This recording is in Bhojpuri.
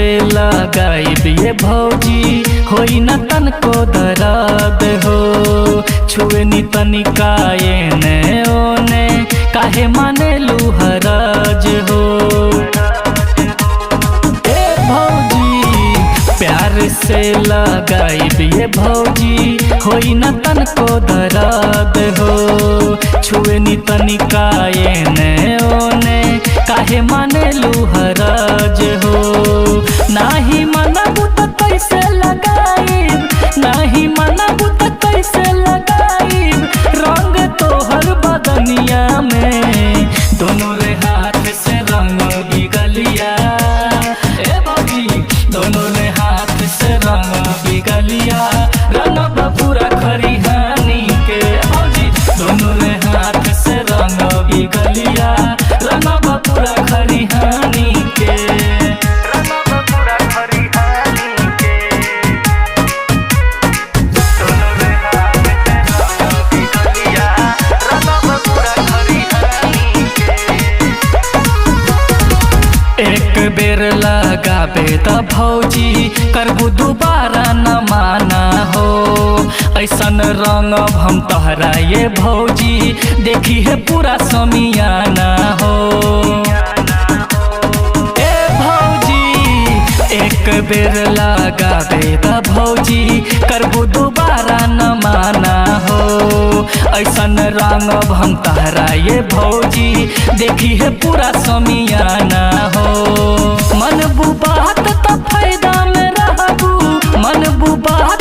से लगाइब ये भौजी होई न तनको दर्द हो। छुए नी तनिका एने ओने काहे माने लुहराज हो। ए भौजी प्यार से लगाइब ये भौजी होई न तनको दर्द हो। छुए नी तनिका एने ओने काहे माने लुहराज हो। नाही मनबू त कैसे लगाइब, नाही मनबू त कैसे लगाइब रंग तोहर बदनिया में। दोनों रे हाथ से रंग बिगलिया ए भौजी, दोनों रे हाथ से रंग बिगलिया। रंग पूरा खरिहानी के भौजी, दोनों रे हाथ से रंग बिगलिया। रंग पूरा खरिहानी के, रंग पूरा खरिहानी के। दोनों रे हाथ से रंग बिगलिया। रंग पूरा खरिहानी के। एक बेर लगाबे त भौजी करबू दोबारा न माना हो। ऐसन रंग हम तोहरा ये भौजी देखी है पूरा समियाना हो। ए भौजी एक बेर लगाबे त भौजी करबू दोबारा न माना हो। ऐसन रंग हम तोहरा ये भौजी देखी है पूरा समियाना हो। मन बात त फायदा में रहबू, मन बात